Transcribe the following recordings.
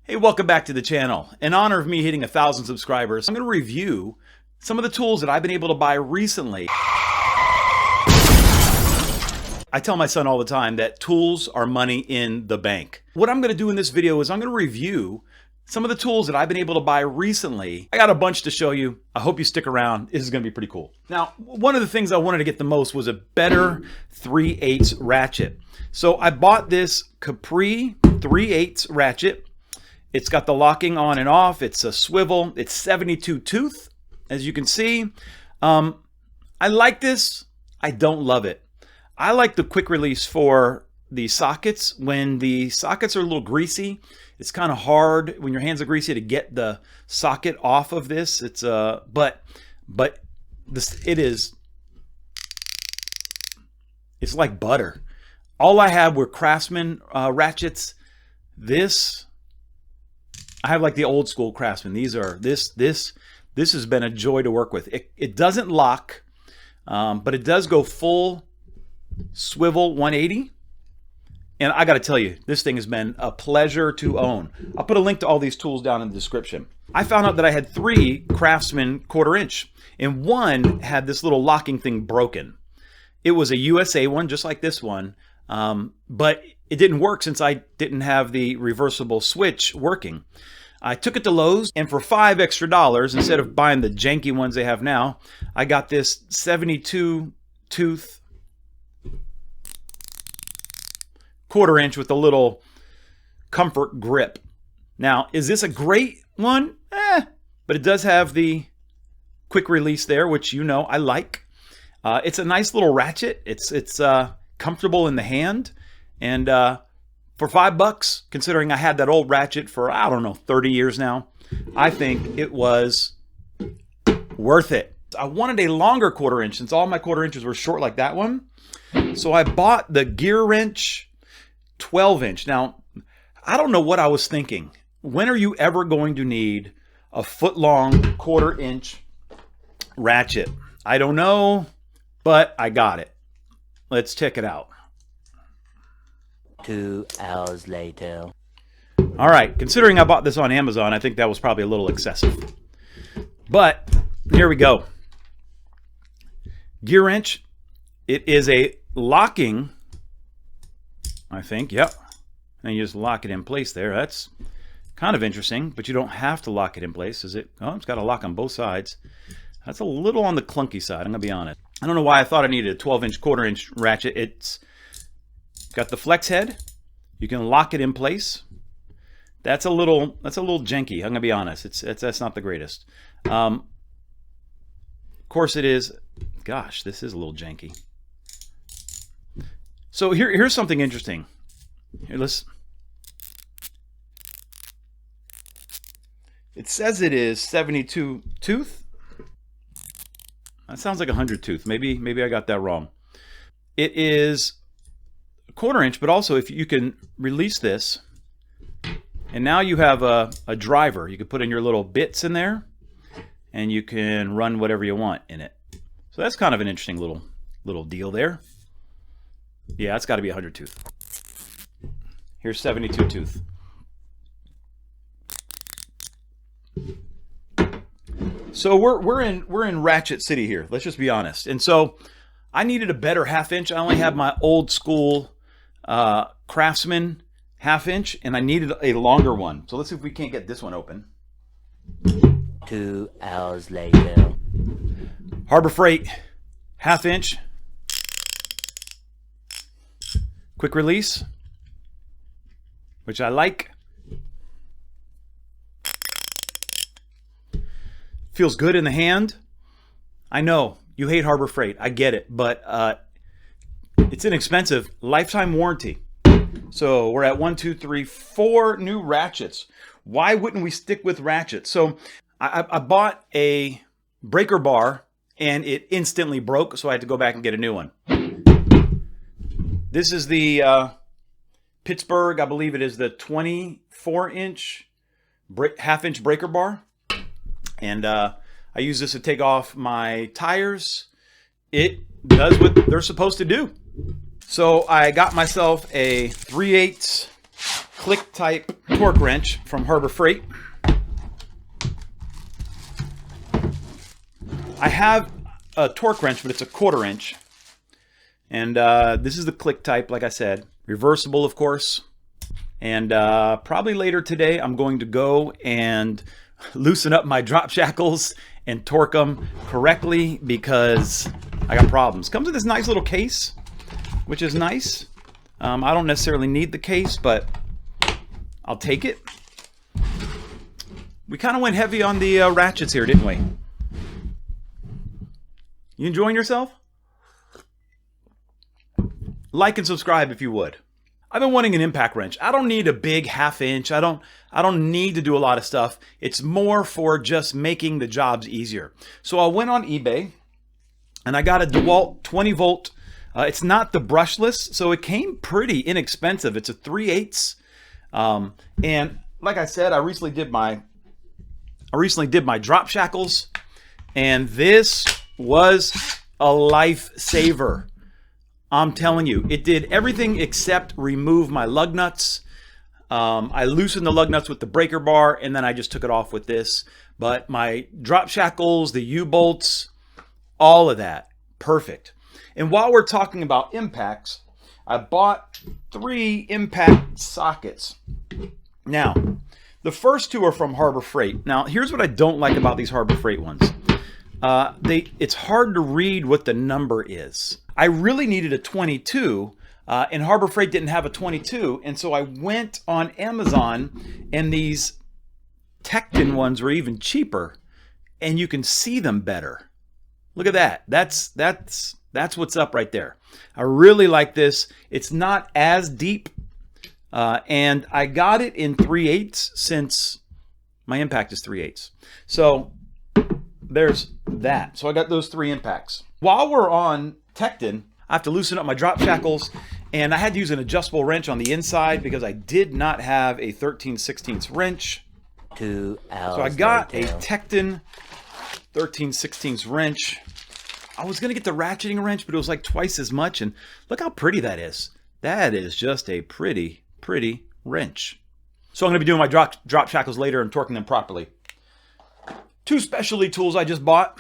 Hey, welcome back to the channel. In honor of me hitting 1,000 subscribers, I'm going to review some of the tools that I've been able to buy recently. I tell my son all the time that tools are money in the bank. What I'm going to do in this video is I'm going to review some of the tools that I've been able to buy recently. I got a bunch to show you. I hope you stick around. This is going to be pretty cool. Now, one of the things I wanted to get the most was a better 3/8 ratchet. So I bought this Capri 3/8 ratchet. It's got the locking on and off. It's a swivel. It's 72 tooth, as you can see. I like this. I don't love it. I like the quick release for the sockets. When the sockets are a little greasy, it's kind of hard when your hands are greasy to get the socket off of this. It's but this it's like butter. All I had were Craftsman ratchets. I have like the old school Craftsman. This has been a joy to work with. It doesn't lock, but it does go full swivel 180. And I got to tell you, this thing has been a pleasure to own. I'll put a link to all these tools down in the description. I found out that I had 3 Craftsman 1/4 inch, and one had this little locking thing broken. It was a USA one, just like this one, but it didn't work since I didn't have the reversible switch working. I took it to Lowe's, and for $5 extra, instead of buying the janky ones they have now, I got this 72 tooth 1/4 inch with a little comfort grip. Now, is this a great one? But it does have the quick release there, which you know I like. It's a nice little ratchet. It's comfortable in the hand. And for $5, considering I had that old ratchet for, I don't know, 30 years now, I think it was worth it. I wanted a longer 1/4 inch since all my 1/4 inches were short like that one. So I bought the Gearwrench 12 inch. Now, I don't know what I was thinking. When are you ever going to need a foot-long 1/4 inch ratchet? I don't know, but I got it. Let's check it out. 2 hours later. All right, considering I bought this on Amazon, I think that was probably a little excessive. But here we go. Gearwrench. It is a locking, I think, yep. And you just lock it in place there. That's kind of interesting, but you don't have to lock it in place. Is it? Oh, it's got a lock on both sides. That's a little on the clunky side, I'm going to be honest. I don't know why I thought I needed a 12 inch 1/4 inch ratchet. It's got the flex head. You can lock it in place. That's a little janky, I'm going to be honest. That's not the greatest. Of course it is. Gosh, this is a little janky. So here's something interesting. Here, it says it is 72 tooth. That sounds like 100 tooth. Maybe I got that wrong. It is a 1/4 inch, but also if you can release this, and now you have a driver. You can put in your little bits in there, and you can run whatever you want in it. So that's kind of an interesting little deal there. Yeah, it's got to be 100 tooth. Here's 72 tooth. So we're in Ratchet City here. Let's just be honest. And so I needed a better 1/2 inch. I only have my old school Craftsman 1/2 inch, and I needed a longer one. So let's see if we can't get this one open. 2 hours later. Harbor Freight 1/2 inch. Quick release, which I like. Feels good in the hand. I know you hate Harbor Freight. I get it, but it's inexpensive. Lifetime warranty. So we're at 1, 2, 3, 4 new ratchets. Why wouldn't we stick with ratchets? So I bought a breaker bar and it instantly broke, so I had to go back and get a new one. This is the Pittsburgh, I believe it is the 24 inch 1/2 inch breaker bar. And I use this to take off my tires. It does what they're supposed to do. So I got myself a 3/8 click type torque wrench from Harbor Freight. I have a torque wrench, but it's a 1/4 inch. And this is the click type, like I said. Reversible, of course. And probably later today, I'm going to go and loosen up my drop shackles and torque them correctly because I got problems. Comes with this nice little case, which is nice. I don't necessarily need the case, but I'll take it. We kind of went heavy on the ratchets here, didn't we? You enjoying yourself? Like and subscribe if you would. I've been wanting an impact wrench. I don't need a big 1/2 inch. I don't need to do a lot of stuff. It's more for just making the jobs easier. So I went on eBay and I got a DeWalt 20 volt. It's not the brushless, so it came pretty inexpensive. It's a 3/8. And like I said, I recently did my drop shackles, and this was a lifesaver. I'm telling you, it did everything except remove my lug nuts. I loosened the lug nuts with the breaker bar, and then I just took it off with this. But my drop shackles, the U-bolts, all of that, perfect. And while we're talking about impacts, I bought 3 impact sockets. Now, the first 2 are from Harbor Freight. Now, here's what I don't like about these Harbor Freight ones. It's hard to read what the number is. I really needed a 22, and Harbor Freight didn't have a 22, and so I went on Amazon, and these Tekton ones were even cheaper, and you can see them better. Look at that. That's what's up right there. I really like this. It's not as deep, and I got it in 3/8 since my impact is 3/8. So there's that. So I got those 3 impacts. While we're on Tekton, I have to loosen up my drop shackles, and I had to use an adjustable wrench on the inside because I did not have a 13/16 wrench. 2 hours So I got later. a Tekton 13/16 wrench. I was going to get the ratcheting wrench, but it was like twice as much, and look how pretty that is. That is just a pretty, pretty wrench. So I'm going to be doing my drop shackles later and torquing them properly. 2 specialty tools I just bought.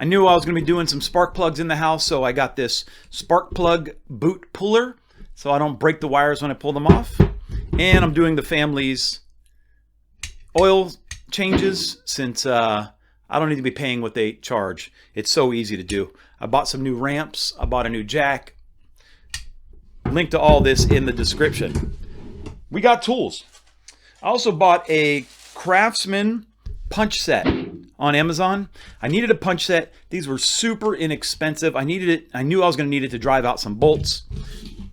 I knew I was going to be doing some spark plugs in the house, so I got this spark plug boot puller so I don't break the wires when I pull them off. And I'm doing the family's oil changes since I don't need to be paying what they charge. It's so easy to do. I bought some new ramps. I bought a new jack. Link to all this in the description. We got tools. I also bought a Craftsman punch set on Amazon. I needed a punch set. These were super inexpensive. I needed it. I knew I was going to need it to drive out some bolts.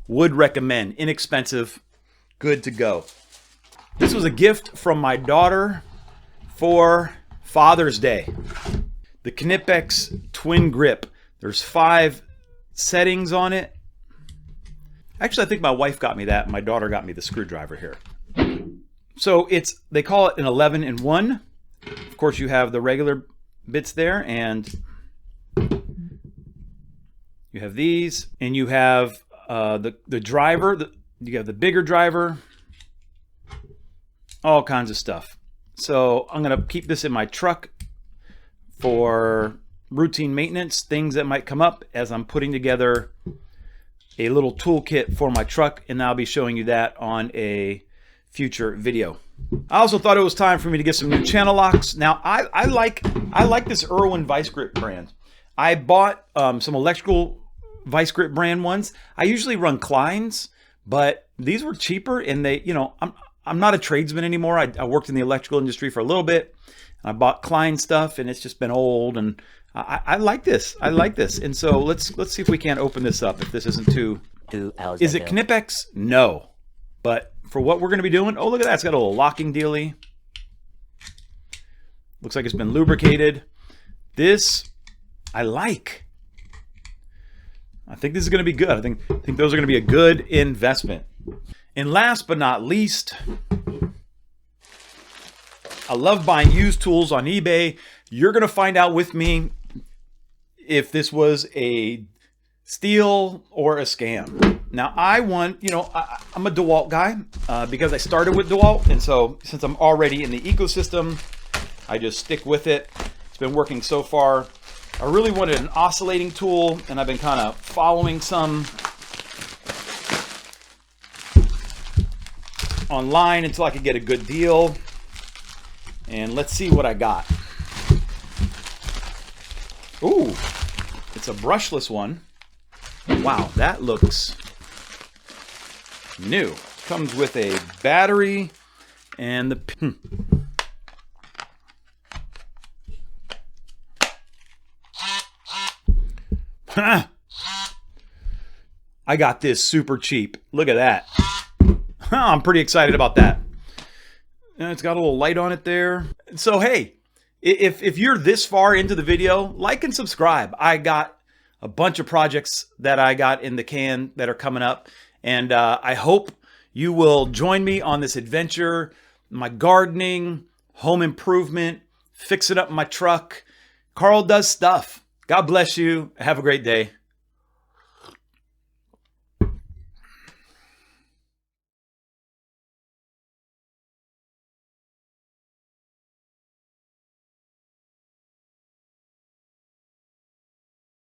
Would recommend. Inexpensive. Good to go. This was a gift from my daughter for Father's Day. The Knipex Twingrip. There's 5 settings on it. Actually, I think my wife got me that. My daughter got me the screwdriver here. So they call it an 11-in-1. Of course, you have the regular bits there, and you have these, and you have the driver. You have the bigger driver. All kinds of stuff. So I'm going to keep this in my truck for routine maintenance, things that might come up as I'm putting together a little toolkit for my truck, and I'll be showing you that on a future video. I also thought it was time for me to get some new channel locks. Now I like this Irwin vice grip brand. I bought some electrical vice grip brand ones. I usually run Klein's, but these were cheaper, and they, I'm not a tradesman anymore. I worked in the electrical industry for a little bit. I bought Klein stuff, and it's just been old, and I like this. I like this. And so let's see if we can't open this up if this isn't too... 2 hours Is it later. Knipex? No. But for what we're going to be doing, oh, look at that. It's got a little locking dealie. Looks like it's been lubricated. This, I like. I think this is going to be good. I think those are going to be a good investment. And last but not least, I love buying used tools on eBay. You're going to find out with me if this was a steal or a scam. Now I want, you know, I'm a DeWalt guy because I started with DeWalt, and so since I'm already in the ecosystem, I just stick with it. It's been working so far. I really wanted an oscillating tool, and I've been kind of following some online until I could get a good deal. And let's see what I got. Ooh, it's a brushless one. Wow, that looks new. Comes with a battery and the I got this super cheap. Look at that. I'm pretty excited about that. And it's got a little light on it there. So hey, if you're this far into the video, like and subscribe. I got a bunch of projects that I got in the can that are coming up. And I hope you will join me on this adventure. My gardening, home improvement, fixing up my truck. Carl does stuff. God bless you. Have a great day.